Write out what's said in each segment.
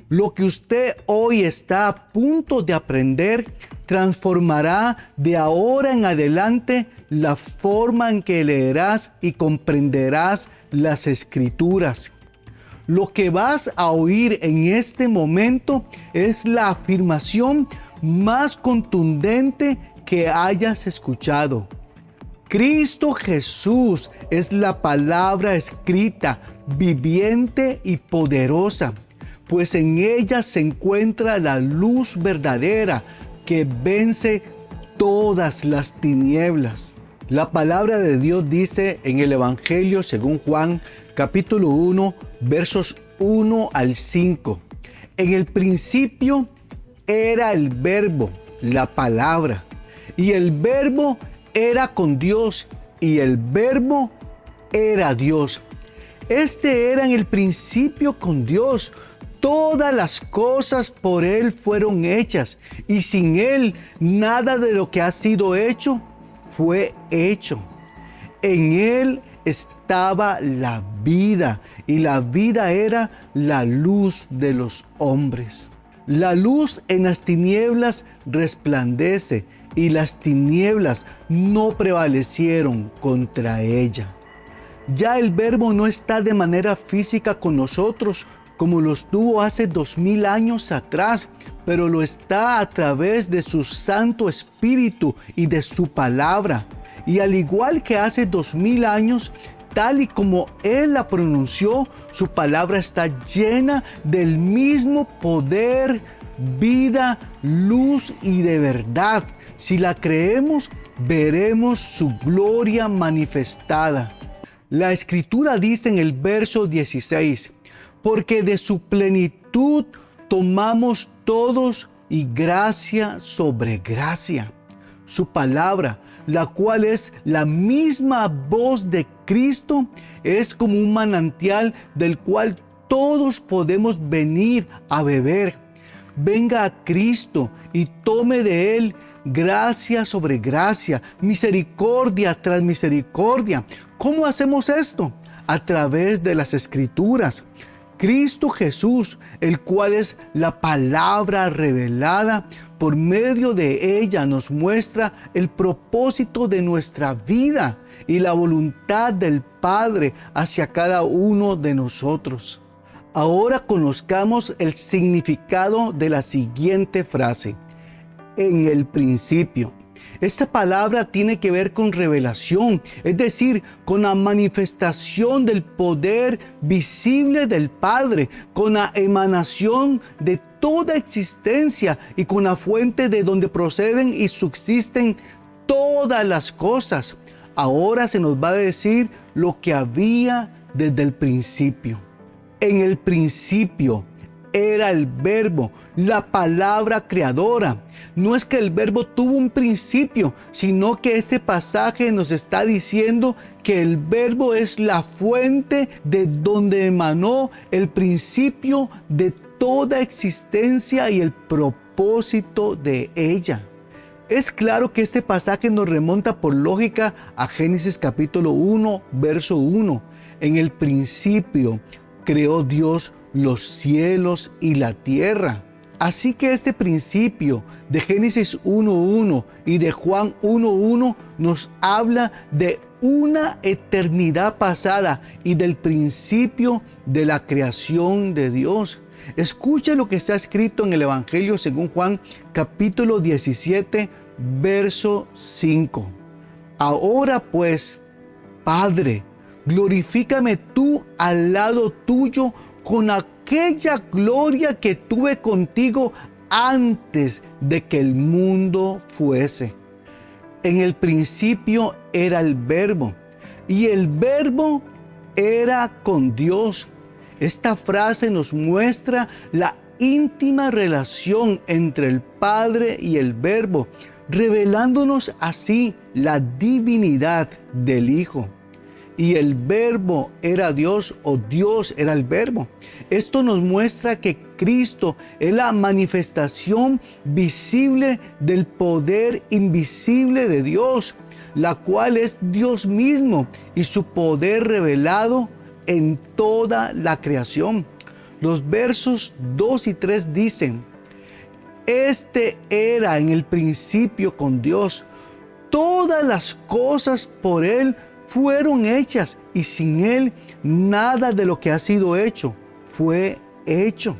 Lo que usted hoy está a punto de aprender transformará de ahora en adelante la forma en que leerás y comprenderás las Escrituras. Lo que vas a oír en este momento es la afirmación más contundente que hayas escuchado. Cristo Jesús es la palabra escrita, viviente y poderosa, pues en ella se encuentra la luz verdadera que vence todas las tinieblas. La palabra de Dios dice en el Evangelio según Juan, capítulo 1, versos 1 al 5. En el principio era el Verbo, la palabra, y el Verbo era con Dios, y el Verbo era Dios. Este era en el principio con Dios. Todas las cosas por Él fueron hechas, y sin Él nada de lo que ha sido hecho fue hecho. En Él estaba la vida, y la vida era la luz de los hombres. La luz en las tinieblas resplandece, y las tinieblas no prevalecieron contra ella. Ya el Verbo no está de manera física con nosotros como lo estuvo hace 2000 años atrás, pero lo está a través de su Santo Espíritu y de su palabra. Y al igual que hace 2000 años, tal y como Él la pronunció, su palabra está llena del mismo poder, vida, luz y de verdad. Si la creemos, veremos su gloria manifestada. La Escritura dice en el verso 16, porque de su plenitud tomamos todos y gracia sobre gracia. Su palabra, la cual es la misma voz de Cristo, es como un manantial del cual todos podemos venir a beber. Venga a Cristo y tome de Él gracia sobre gracia, misericordia tras misericordia. ¿Cómo hacemos esto? A través de las Escrituras. Cristo Jesús, el cual es la palabra revelada, por medio de ella nos muestra el propósito de nuestra vida y la voluntad del Padre hacia cada uno de nosotros. Ahora conozcamos el significado de la siguiente frase: en el principio. Esta palabra tiene que ver con revelación, es decir, con la manifestación del poder visible del Padre, con la emanación de toda existencia y con la fuente de donde proceden y subsisten todas las cosas. Ahora se nos va a decir lo que había desde el principio. En el principio era el Verbo, la palabra creadora. No es que el Verbo tuvo un principio, sino que ese pasaje nos está diciendo que el Verbo es la fuente de donde emanó el principio de toda existencia y el propósito de ella. Es claro que este pasaje nos remonta por lógica a Génesis capítulo 1, verso 1. En el principio creó Dios los cielos y la tierra. Así que este principio de Génesis 1:1 y de Juan 1:1 nos habla de una eternidad pasada y del principio de la creación de Dios. Escuche lo que está escrito en el Evangelio según Juan capítulo 17, verso 5. Ahora pues, Padre, glorifícame tú al lado tuyo con aquella gloria que tuve contigo antes de que el mundo fuese. En el principio era el Verbo, y el Verbo era con Dios. Esta frase nos muestra la íntima relación entre el Padre y el Verbo, revelándonos así la divinidad del Hijo. Y el Verbo era Dios, o Dios era el Verbo. Esto nos muestra que Cristo es la manifestación visible del poder invisible de Dios, la cual es Dios mismo y su poder revelado en toda la creación. Los versos 2 y 3 dicen: Este era en el principio con Dios. Todas las cosas por Él fueron hechas, y sin Él nada de lo que ha sido hecho fue hecho.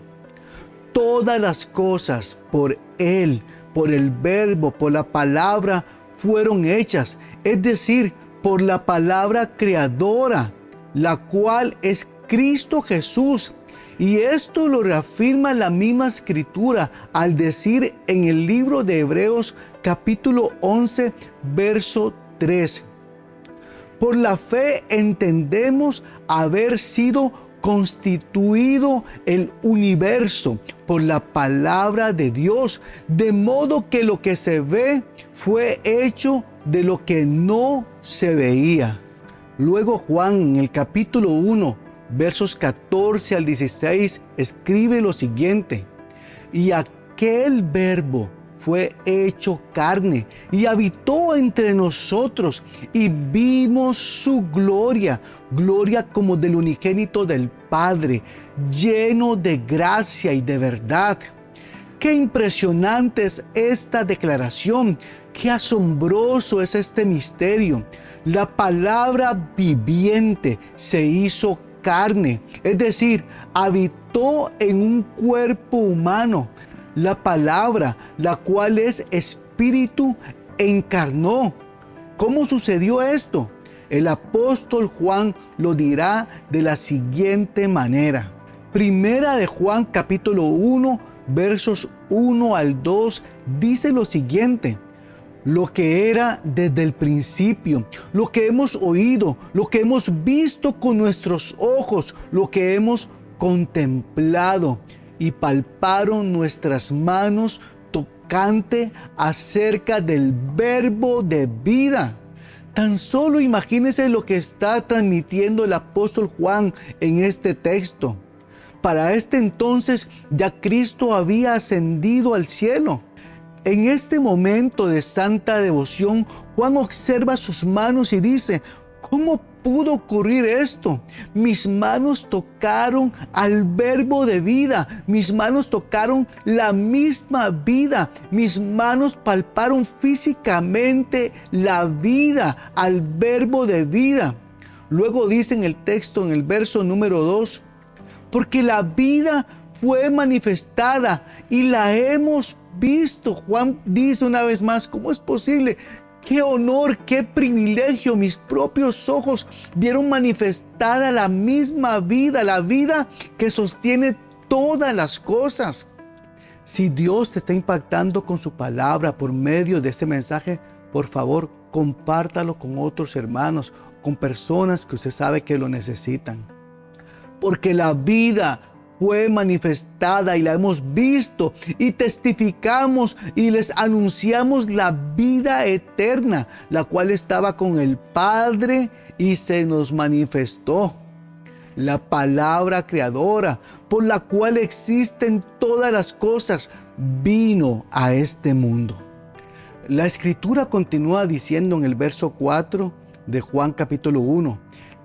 Todas las cosas por Él, por el Verbo, por la palabra, fueron hechas. Es decir, por la palabra creadora, la cual es Cristo Jesús. Y esto lo reafirma la misma Escritura al decir en el libro de Hebreos capítulo 11, verso 3. Por la fe entendemos haber sido constituido el universo por la palabra de Dios, de modo que lo que se ve fue hecho de lo que no se veía. Luego Juan en el capítulo 1, versos 14 al 16, escribe lo siguiente: Y aquel Verbo fue hecho carne y habitó entre nosotros, y vimos su gloria, gloria como del unigénito del Padre, lleno de gracia y de verdad. Qué impresionante es esta declaración, qué asombroso es este misterio. La palabra viviente se hizo carne, es decir, habitó en un cuerpo humano. La palabra, la cual es espíritu, encarnó. ¿Cómo sucedió esto? El apóstol Juan lo dirá de la siguiente manera. Primera de Juan capítulo 1, versos 1 al 2, dice lo siguiente: Lo que era desde el principio, lo que hemos oído, lo que hemos visto con nuestros ojos, lo que hemos contemplado y palparon nuestras manos tocante acerca del Verbo de vida. Tan solo imagínense lo que está transmitiendo el apóstol Juan en este texto. Para este entonces ya Cristo había ascendido al cielo. En este momento de santa devoción, Juan observa sus manos y dice: ¿Cómo pudo ocurrir esto? Mis manos tocaron al Verbo de vida, mis manos tocaron la misma vida, mis manos palparon físicamente la vida, al Verbo de vida. Luego dice en el texto, en el verso número 2, porque la vida fue manifestada y la hemos visto. Juan dice una vez más: ¿cómo es posible? ¡Qué honor, qué privilegio! Mis propios ojos vieron manifestada la misma vida, la vida que sostiene todas las cosas. Si Dios te está impactando con su palabra por medio de este mensaje, por favor, compártalo con otros hermanos, con personas que usted sabe que lo necesitan. Porque la vida fue manifestada y la hemos visto y testificamos y les anunciamos la vida eterna, la cual estaba con el Padre y se nos manifestó. La palabra creadora, por la cual existen todas las cosas, vino a este mundo. La Escritura continúa diciendo en el verso 4 de Juan capítulo 1: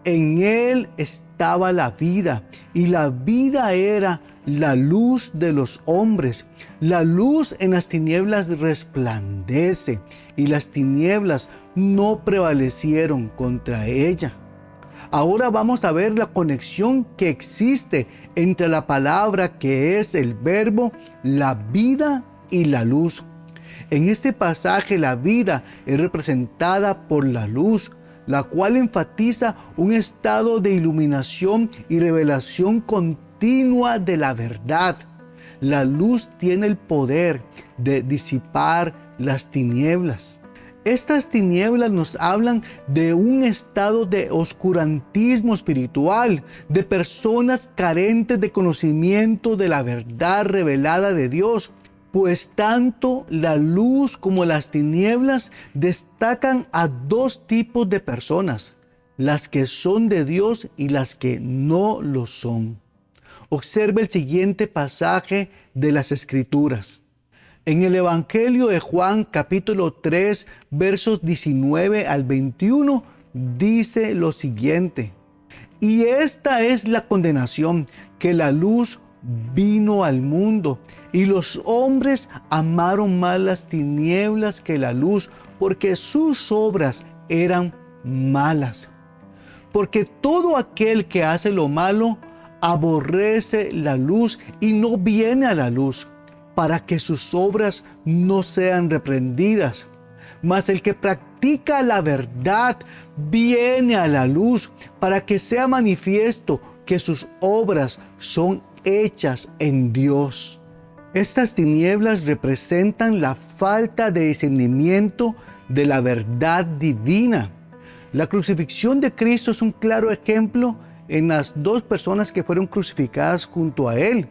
En Él estaba la vida, y la vida era la luz de los hombres. La luz en las tinieblas resplandece, y las tinieblas no prevalecieron contra ella. Ahora vamos a ver la conexión que existe entre la palabra que es el Verbo, la vida y la luz. En este pasaje la vida es representada por la luz, la cual enfatiza un estado de iluminación y revelación continua de la verdad. La luz tiene el poder de disipar las tinieblas. Estas tinieblas nos hablan de un estado de oscurantismo espiritual, de personas carentes de conocimiento de la verdad revelada de Dios. Pues tanto la luz como las tinieblas destacan a dos tipos de personas: las que son de Dios y las que no lo son. Observe el siguiente pasaje de las Escrituras. En el Evangelio de Juan, capítulo 3, versos 19 al 21, dice lo siguiente: Y esta es la condenación, que la luz vino al mundo, y los hombres amaron más las tinieblas que la luz, porque sus obras eran malas. Porque todo aquel que hace lo malo aborrece la luz y no viene a la luz, para que sus obras no sean reprendidas. Mas el que practica la verdad viene a la luz, para que sea manifiesto que sus obras son hechas en Dios. Estas tinieblas representan la falta de discernimiento de la verdad divina. La crucifixión de Cristo es un claro ejemplo en las dos personas que fueron crucificadas junto a Él.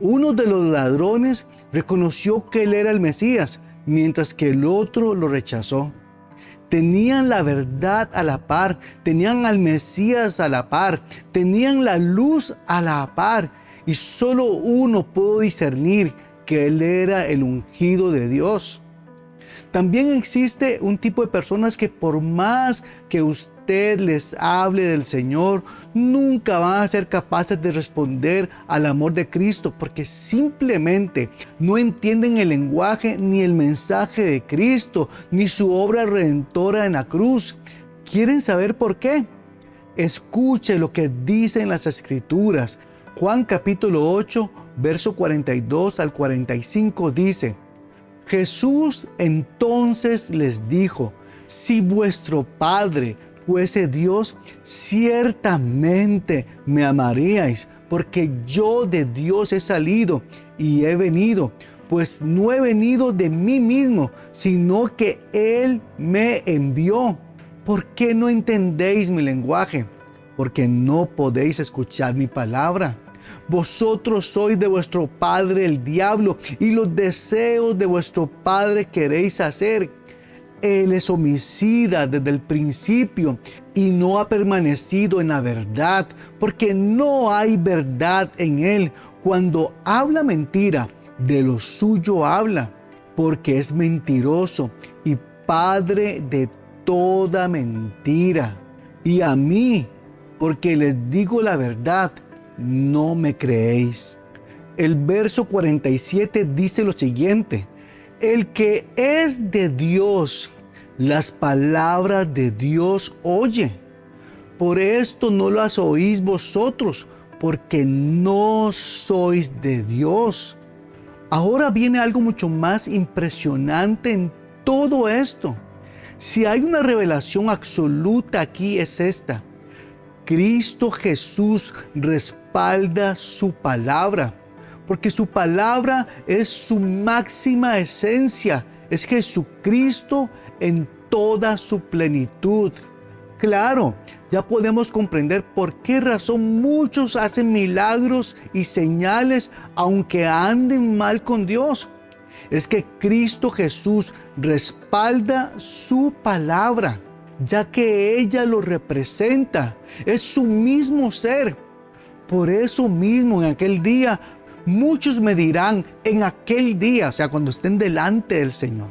Uno de los ladrones reconoció que Él era el Mesías, mientras que el otro lo rechazó. Tenían la verdad a la par, tenían al Mesías a la par, tenían la luz a la par, y solo uno pudo discernir que Él era el ungido de Dios. También existe un tipo de personas que por más que usted les hable del Señor, nunca van a ser capaces de responder al amor de Cristo, porque simplemente no entienden el lenguaje ni el mensaje de Cristo, ni su obra redentora en la cruz. ¿Quieren saber por qué? Escuche lo que dicen las Escrituras. Juan capítulo 8, verso 42 al 45 dice: Jesús entonces les dijo: si vuestro Padre fuese Dios, ciertamente me amaríais, porque yo de Dios he salido y he venido, pues no he venido de mí mismo, sino que Él me envió. ¿Por qué no entendéis mi lenguaje? Porque no podéis escuchar mi palabra. Vosotros sois de vuestro padre el diablo, y los deseos de vuestro padre queréis hacer. Él es homicida desde el principio y no ha permanecido en la verdad, porque no hay verdad en él. Cuando habla mentira, de lo suyo habla, porque es mentiroso y padre de toda mentira. Y a mí, porque les digo la verdad, no me creéis. El verso 47 dice lo siguiente: el que es de Dios, las palabras de Dios oye. Por esto no las oís vosotros, porque no sois de Dios. Ahora viene algo mucho más impresionante en todo esto. Si hay una revelación absoluta aquí, es esta: Cristo Jesús respalda su palabra, porque su palabra es su máxima esencia, es Jesucristo en toda su plenitud. Claro, ya podemos comprender por qué razón muchos hacen milagros y señales aunque anden mal con Dios. Es que Cristo Jesús respalda su palabra, ya que ella lo representa, es su mismo ser. Por eso mismo en aquel día, muchos me dirán en aquel día, o sea, cuando estén delante del Señor,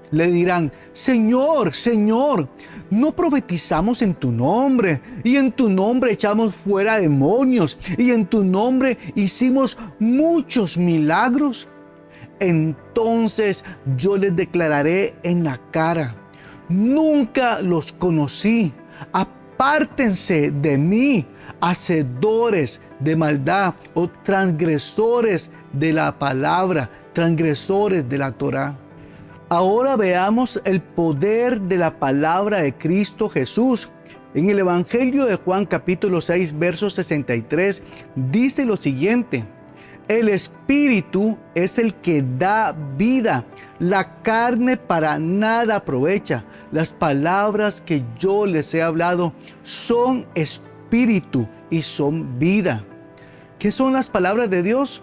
le dirán: Señor, Señor, ¿no profetizamos en tu nombre? Y en tu nombre echamos fuera demonios, y en tu nombre hicimos muchos milagros. Entonces yo les declararé en la cara: nunca los conocí. Apártense de mí, hacedores de maldad, o transgresores de la palabra, transgresores de la Torá. Ahora veamos el poder de la palabra de Cristo Jesús. En el Evangelio de Juan capítulo 6, verso 63, dice lo siguiente: el Espíritu es el que da vida, la carne para nada aprovecha. Las palabras que yo les he hablado son espíritu y son vida. ¿Qué son las palabras de Dios?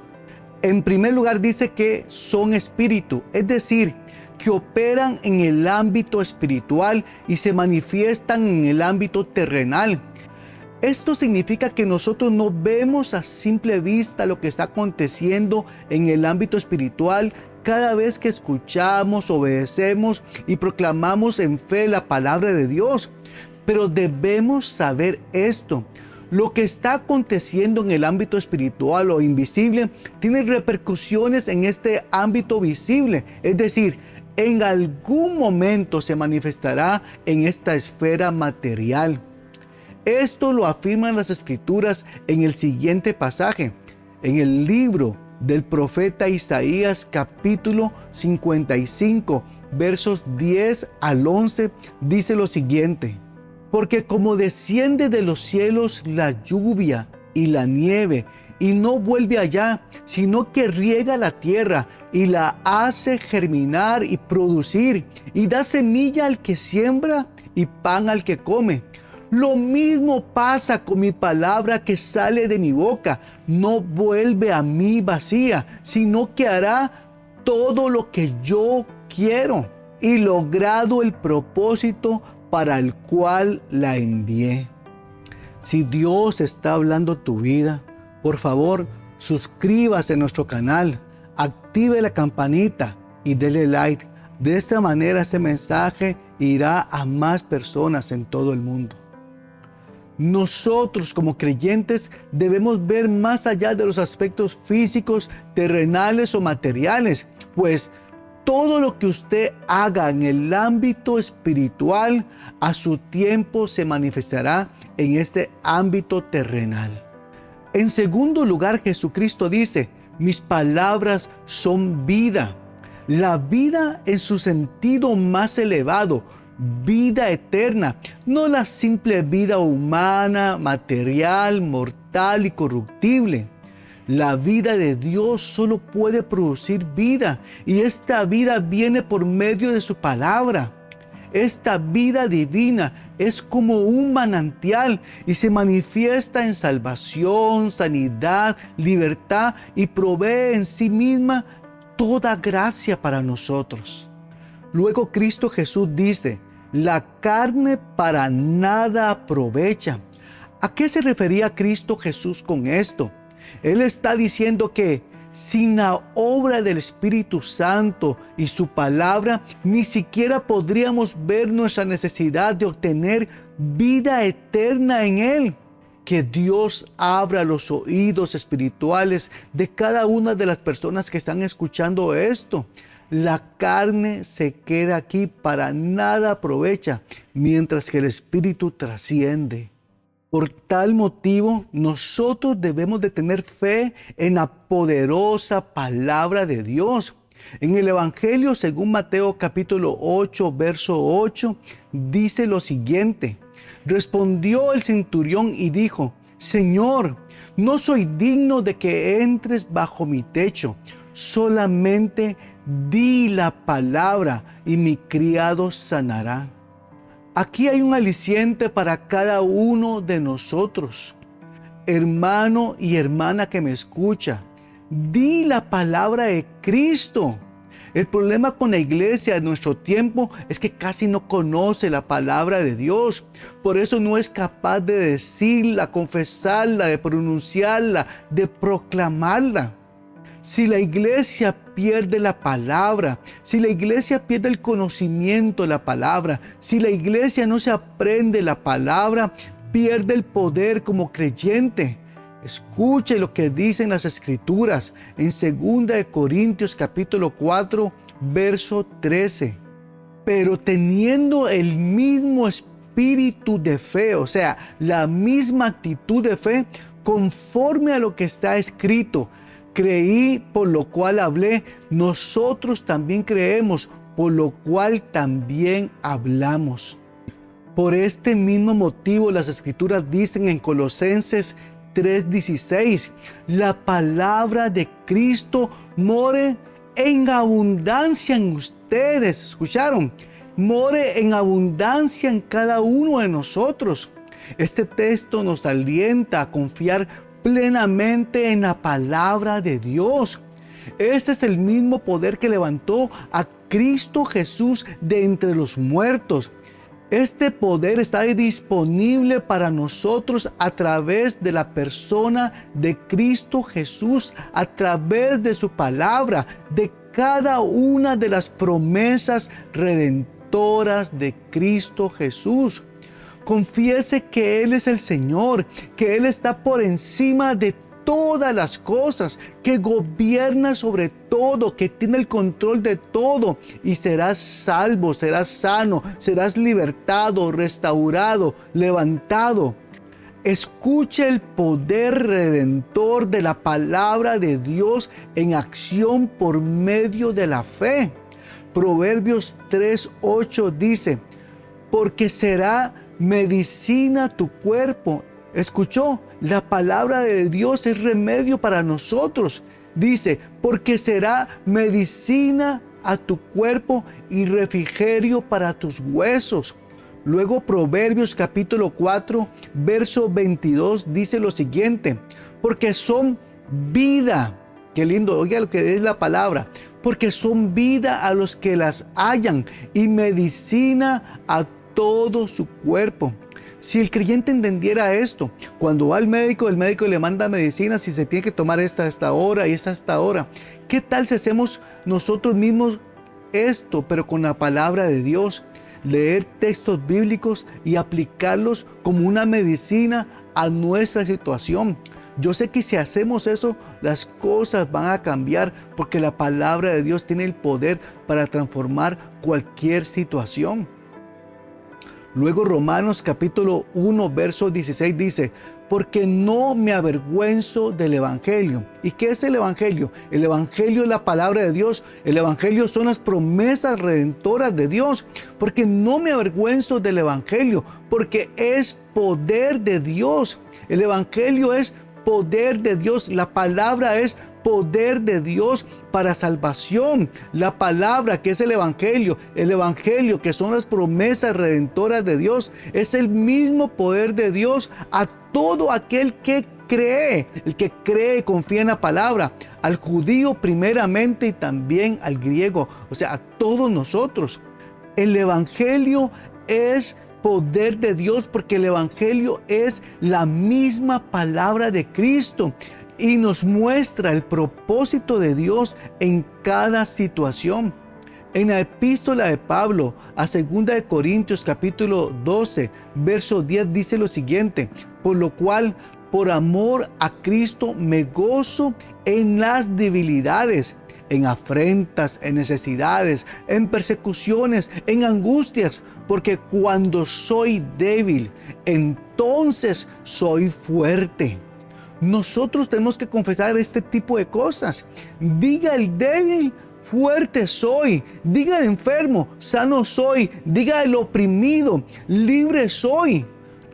En primer lugar dice que son espíritu, es decir, que operan en el ámbito espiritual y se manifiestan en el ámbito terrenal. Esto significa que nosotros no vemos a simple vista lo que está aconteciendo en el ámbito espiritual cada vez que escuchamos, obedecemos y proclamamos en fe la palabra de Dios. Pero debemos saber esto: Lo que está aconteciendo en el ámbito espiritual o invisible tiene repercusiones en este ámbito visible. Es decir, en algún momento se manifestará en esta esfera material. Esto lo afirman las Escrituras en el siguiente pasaje, en el libro del profeta Isaías, capítulo 55, versos 10 al 11, dice lo siguiente: porque como desciende de los cielos la lluvia y la nieve, y no vuelve allá, sino que riega la tierra y la hace germinar y producir, y da semilla al que siembra y pan al que come. Lo mismo pasa con mi palabra que sale de mi boca. No vuelve a mí vacía, sino que hará todo lo que yo quiero y logrado el propósito para el cual la envié. Si Dios está hablando tu vida, por favor, suscríbase a nuestro canal, active la campanita y dele like. De esta manera ese mensaje irá a más personas en todo el mundo. Nosotros como creyentes debemos ver más allá de los aspectos físicos, terrenales o materiales, pues todo lo que usted haga en el ámbito espiritual a su tiempo se manifestará en este ámbito terrenal. En segundo lugar, Jesucristo dice: mis palabras son vida. La vida en su sentido más elevado, vida eterna, no la simple vida humana, material, mortal y corruptible. La vida de Dios solo puede producir vida, y esta vida viene por medio de su palabra. Esta vida divina es como un manantial y se manifiesta en salvación, sanidad, libertad, y provee en sí misma toda gracia para nosotros. Luego Cristo Jesús dice: la carne para nada aprovecha. ¿A qué se refería Cristo Jesús con esto? Él está diciendo que sin la obra del Espíritu Santo y su palabra, ni siquiera podríamos ver nuestra necesidad de obtener vida eterna en Él. Que Dios abra los oídos espirituales de cada una de las personas que están escuchando esto. La carne se queda aquí, para nada aprovecha, mientras que el Espíritu trasciende. Por tal motivo, nosotros debemos de tener fe en la poderosa palabra de Dios. En el Evangelio según Mateo capítulo 8, verso 8, dice lo siguiente: respondió el centurión y dijo: Señor, no soy digno de que entres bajo mi techo, solamente di la palabra y mi criado sanará. Aquí hay un aliciente para cada uno de nosotros. Hermano y hermana que me escucha, di la palabra de Cristo. El problema con la iglesia de nuestro tiempo es que casi no conoce la palabra de Dios. Por eso no es capaz de decirla, confesarla, de pronunciarla, de proclamarla. Si la iglesia pierde la palabra, si la iglesia pierde el conocimiento de la palabra, si la iglesia no se aprende la palabra, pierde el poder como creyente. Escuche lo que dicen las Escrituras en 2 Corintios capítulo 4, verso 13. Pero teniendo el mismo espíritu de fe, o sea, la misma actitud de fe, conforme a lo que está escrito: creí, por lo cual hablé. Nosotros también creemos, por lo cual también hablamos. Por este mismo motivo, las Escrituras dicen en Colosenses 3:16: la palabra de Cristo more en abundancia en ustedes. ¿Escucharon? More en abundancia en cada uno de nosotros. Este texto nos alienta a confiar plenamente en la palabra de Dios. Este es el mismo poder que levantó a Cristo Jesús de entre los muertos. Este poder está disponible para nosotros a través de la persona de Cristo Jesús, a través de su palabra, de cada una de las promesas redentoras de Cristo Jesús. Confiese que Él es el Señor, que Él está por encima de todas las cosas, que gobierna sobre todo, que tiene el control de todo, y serás salvo, serás sano, serás libertado, restaurado, levantado. Escuche el poder redentor de la palabra de Dios en acción por medio de la fe. Proverbios 3:8 dice: porque será medicina tu cuerpo. ¿Escuchó? La palabra de Dios es remedio para nosotros. Dice: porque será medicina a tu cuerpo y refrigerio para tus huesos. Luego Proverbios capítulo 4, verso 22 dice lo siguiente: porque son vida. Qué lindo, oiga lo que es la palabra. Porque son vida a los que las hallan y medicina a todo su cuerpo. Si el creyente entendiera esto, cuando va al médico, el médico le manda medicina, si se tiene que tomar esta a esta hora y esta a esta hora. ¿Qué tal si hacemos nosotros mismos esto, pero con la palabra de Dios? Leer textos bíblicos y aplicarlos como una medicina a nuestra situación. Yo sé que si hacemos eso, las cosas van a cambiar, porque la palabra de Dios tiene el poder para transformar cualquier situación. Luego Romanos capítulo 1, verso 16 dice: porque no me avergüenzo del Evangelio. ¿Y qué es el Evangelio? El Evangelio es la palabra de Dios. El Evangelio son las promesas redentoras de Dios. Porque no me avergüenzo del Evangelio, porque es poder de Dios. El Evangelio es poder de Dios. La palabra es poder de Dios para salvación. La palabra, que es el Evangelio que son las promesas redentoras de Dios, es el mismo poder de Dios a todo aquel que cree. El que cree y confía en la palabra, al judío primeramente y también al griego, o sea, a todos nosotros. El Evangelio es poder de Dios, porque el Evangelio es la misma palabra de Cristo y nos muestra el propósito de Dios en cada situación. En la epístola de Pablo a 2 de Corintios capítulo 12, verso 10 dice lo siguiente: por lo cual, por amor a Cristo, me gozo en las debilidades, en afrentas, en necesidades, en persecuciones, en angustias, porque cuando soy débil, entonces soy fuerte. Nosotros tenemos que confesar este tipo de cosas. Diga el débil: fuerte soy. Diga el enfermo: sano soy. Diga el oprimido: libre soy.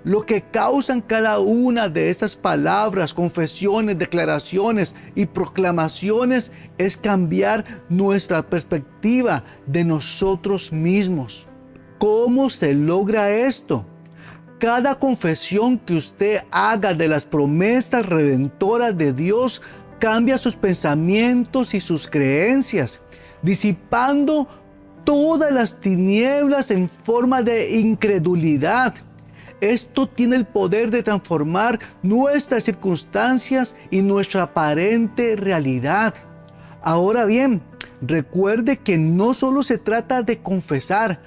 Lo que causan cada una de esas palabras, confesiones, declaraciones y proclamaciones es cambiar nuestra perspectiva de nosotros mismos. ¿Cómo se logra esto? Cada confesión que usted haga de las promesas redentoras de Dios cambia sus pensamientos y sus creencias, disipando todas las tinieblas en forma de incredulidad. Esto tiene el poder de transformar nuestras circunstancias y nuestra aparente realidad. Ahora bien, recuerde que no solo se trata de confesar.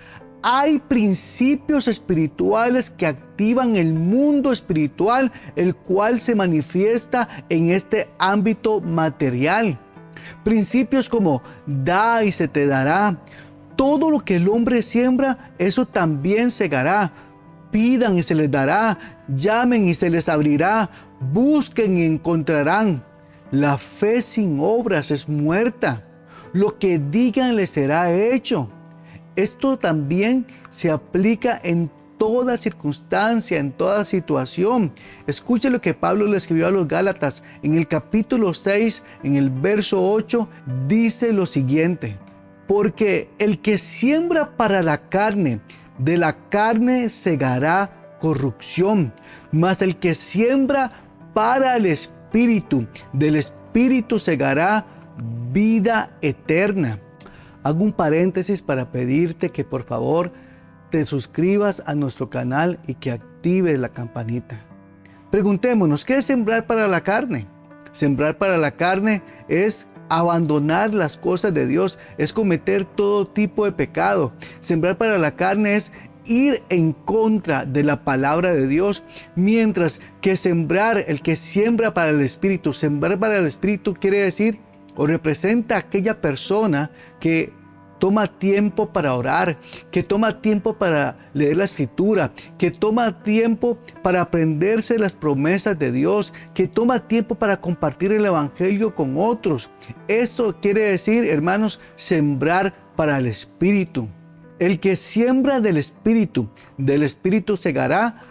Hay principios espirituales que activan el mundo espiritual, el cual se manifiesta en este ámbito material. Principios como: da y se te dará. Todo lo que el hombre siembra, eso también segará. Pidan y se les dará. Llamen y se les abrirá. Busquen y encontrarán. La fe sin obras es muerta. Lo que digan les será hecho. Esto también se aplica en toda circunstancia, en toda situación. Escuche lo que Pablo le escribió a los Gálatas en el capítulo 6, en el verso 8, dice lo siguiente: porque el que siembra para la carne, de la carne segará corrupción, mas el que siembra para el Espíritu, del Espíritu segará vida eterna. Hago un paréntesis para pedirte que por favor te suscribas a nuestro canal y que actives la campanita. Preguntémonos, ¿qué es sembrar para la carne? Sembrar para la carne es abandonar las cosas de Dios, es cometer todo tipo de pecado. Sembrar para la carne es ir en contra de la palabra de Dios, mientras que el que siembra para el Espíritu, sembrar para el Espíritu quiere decir o representa a aquella persona que toma tiempo para orar, que toma tiempo para leer la Escritura, que toma tiempo para aprenderse las promesas de Dios, que toma tiempo para compartir el Evangelio con otros. Eso quiere decir, hermanos, sembrar para el Espíritu. El que siembra del Espíritu segará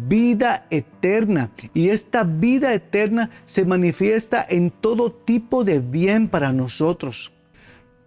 vida eterna, y esta vida eterna se manifiesta en todo tipo de bien para nosotros.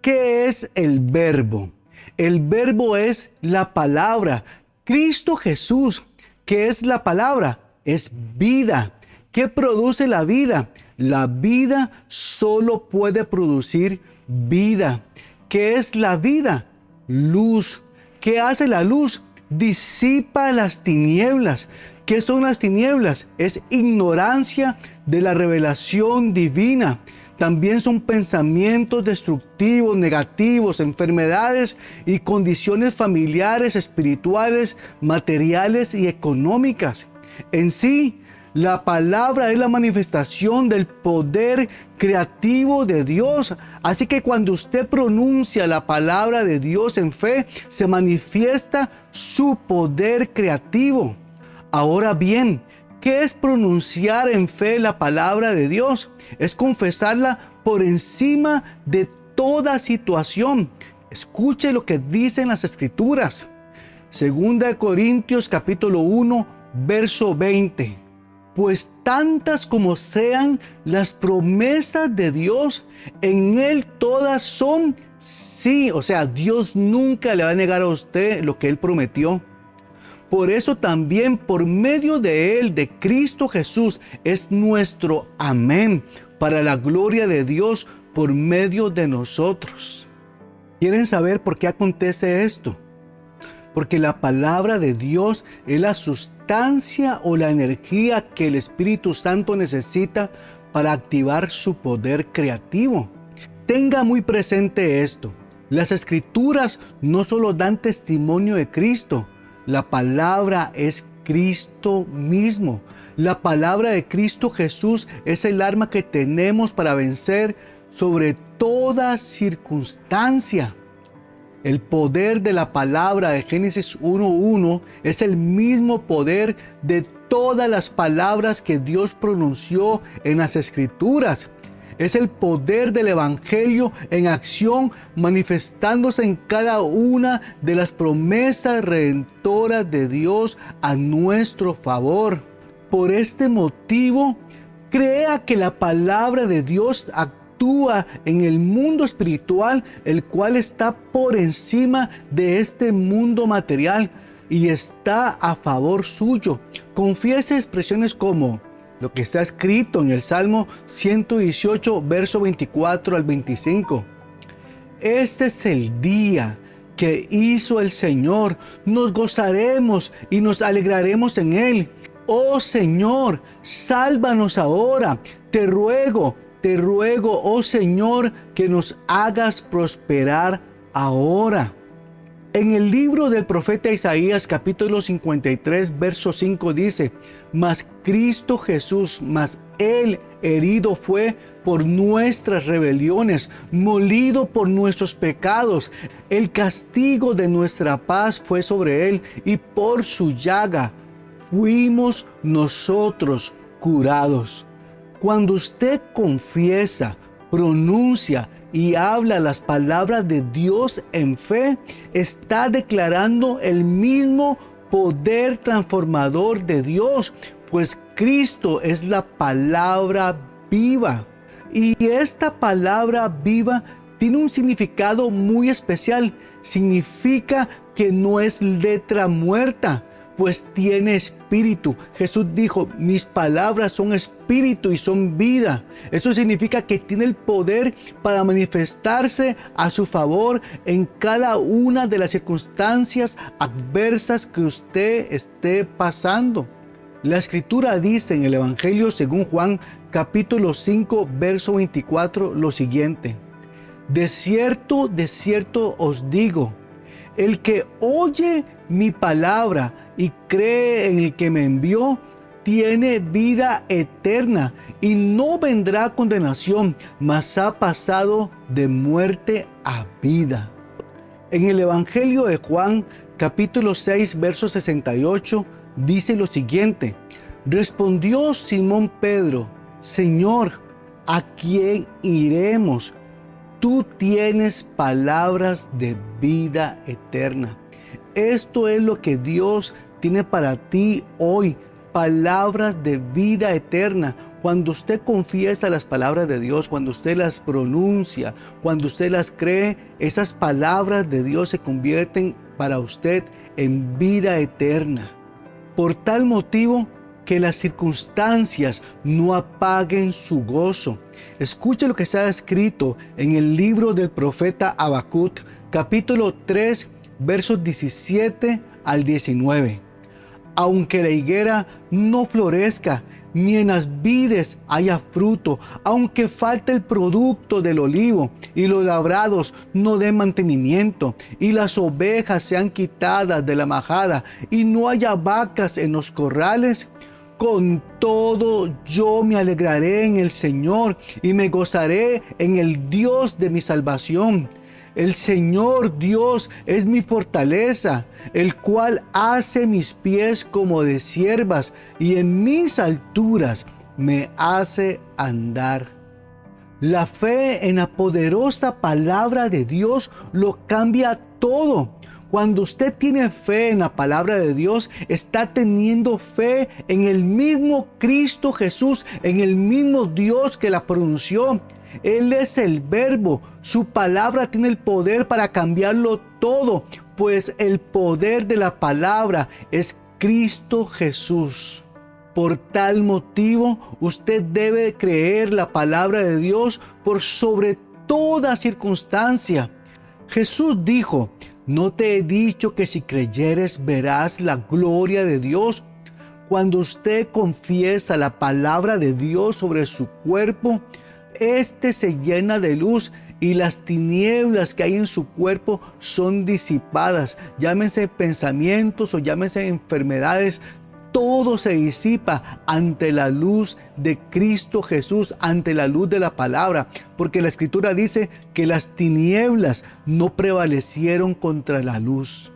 ¿Qué es el verbo? El verbo es la palabra. Cristo Jesús, ¿qué es la palabra? Es vida. ¿Qué produce la vida? La vida solo puede producir vida. ¿Qué es la vida? Luz. ¿Qué hace la luz? Disipa las tinieblas. ¿Qué son las tinieblas? Es ignorancia de la revelación divina. También son pensamientos destructivos, negativos, enfermedades y condiciones familiares, espirituales, materiales y económicas. En sí, la palabra es la manifestación del poder creativo de Dios. Así que cuando usted pronuncia la palabra de Dios en fe, se manifiesta su poder creativo. Ahora bien, ¿qué es pronunciar en fe la palabra de Dios? Es confesarla por encima de toda situación. Escuche lo que dicen las Escrituras. 2 Corintios capítulo 1, verso 20. Pues tantas como sean las promesas de Dios, en Él todas son sí. O sea, Dios nunca le va a negar a usted lo que Él prometió. Por eso también por medio de Él, de Cristo Jesús, es nuestro amén, para la gloria de Dios por medio de nosotros. ¿Quieren saber por qué acontece esto? Porque la palabra de Dios es la sustancia o la energía que el Espíritu Santo necesita para activar su poder creativo. Tenga muy presente esto. Las Escrituras no solo dan testimonio de Cristo, la palabra es Cristo mismo. La palabra de Cristo Jesús es el arma que tenemos para vencer sobre toda circunstancia. El poder de la palabra de Génesis 1:1 es el mismo poder de todas las palabras que Dios pronunció en las Escrituras. Es el poder del Evangelio en acción, manifestándose en cada una de las promesas redentoras de Dios a nuestro favor. Por este motivo, crea que la palabra de Dios actúa en el mundo espiritual, el cual está por encima de este mundo material y está a favor suyo. Confiese expresiones como lo que está escrito en el Salmo 118, verso 24 al 25. Este es el día que hizo el Señor. Nos gozaremos y nos alegraremos en Él. Oh Señor, sálvanos ahora. Te ruego, oh Señor, que nos hagas prosperar ahora. En el libro del profeta Isaías, capítulo 53, verso 5 dice: Mas Cristo Jesús, Él herido fue por nuestras rebeliones, molido por nuestros pecados. El castigo de nuestra paz fue sobre Él, y por su llaga fuimos nosotros curados. Cuando usted confiesa, pronuncia y habla las palabras de Dios en fe, está declarando el mismo poder transformador de Dios, pues Cristo es la palabra viva. Y esta palabra viva tiene un significado muy especial. Significa que no es letra muerta, pues tiene espíritu. Jesús dijo: mis palabras son espíritu y son vida. Eso significa que tiene el poder para manifestarse a su favor en cada una de las circunstancias adversas que usted esté pasando. La Escritura dice en el Evangelio según Juan, capítulo 5, verso 24, lo siguiente: de cierto os digo, El que oye mi palabra y cree en el que me envió, tiene vida eterna y no vendrá a condenación, mas ha pasado de muerte a vida. En el Evangelio de Juan, capítulo 6, verso 68, dice lo siguiente: respondió Simón Pedro: Señor, ¿a quién iremos? Tú tienes palabras de vida eterna. Esto es lo que Dios tiene para ti hoy, palabras de vida eterna. Cuando usted confiesa las palabras de Dios, cuando usted las pronuncia, cuando usted las cree, esas palabras de Dios se convierten para usted en vida eterna. Por tal motivo, que las circunstancias no apaguen su gozo. Escuche lo que está escrito en el libro del profeta Habacuc, capítulo 3, versos 17 al 19. Aunque la higuera no florezca, ni en las vides haya fruto, aunque falte el producto del olivo, y los labrados no den mantenimiento, y las ovejas sean quitadas de la majada, y no haya vacas en los corrales, con todo yo me alegraré en el Señor y me gozaré en el Dios de mi salvación. El Señor Dios es mi fortaleza, el cual hace mis pies como de ciervas y en mis alturas me hace andar. La fe en la poderosa palabra de Dios lo cambia todo. Cuando usted tiene fe en la palabra de Dios, está teniendo fe en el mismo Cristo Jesús, en el mismo Dios que la pronunció. Él es el Verbo. Su palabra tiene el poder para cambiarlo todo, pues el poder de la palabra es Cristo Jesús. Por tal motivo, usted debe creer la palabra de Dios por sobre toda circunstancia. Jesús dijo: ¿no te he dicho que si creyeres verás la gloria de Dios? Cuando usted confiesa la palabra de Dios sobre su cuerpo, éste se llena de luz y las tinieblas que hay en su cuerpo son disipadas. Llámense pensamientos o llámense enfermedades. Todo se disipa ante la luz de Cristo Jesús, ante la luz de la palabra, porque la Escritura dice que las tinieblas no prevalecieron contra la luz.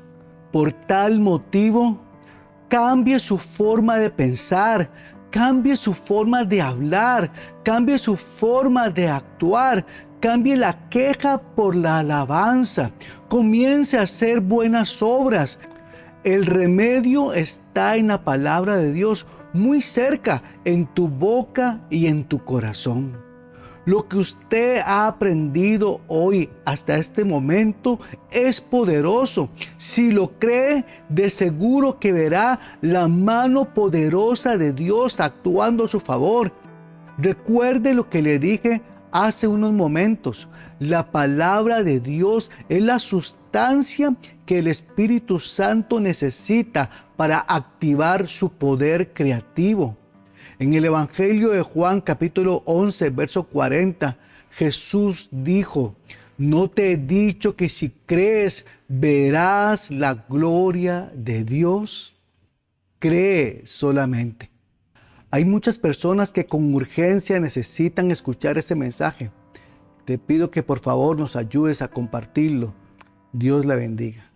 Por tal motivo, cambie su forma de pensar, cambie su forma de hablar, cambie su forma de actuar, cambie la queja por la alabanza, comience a hacer buenas obras. El remedio está en la palabra de Dios, muy cerca, en tu boca y en tu corazón. Lo que usted ha aprendido hoy hasta este momento es poderoso. Si lo cree, de seguro que verá la mano poderosa de Dios actuando a su favor. Recuerde lo que le dije hace unos momentos. La palabra de Dios es la sustancia que el Espíritu Santo necesita para activar su poder creativo. En el Evangelio de Juan, capítulo 11, verso 40, Jesús dijo: ¿no te he dicho que si crees verás la gloria de Dios? Cree solamente. Hay muchas personas que con urgencia necesitan escuchar ese mensaje. Te pido que por favor nos ayudes a compartirlo. Dios la bendiga.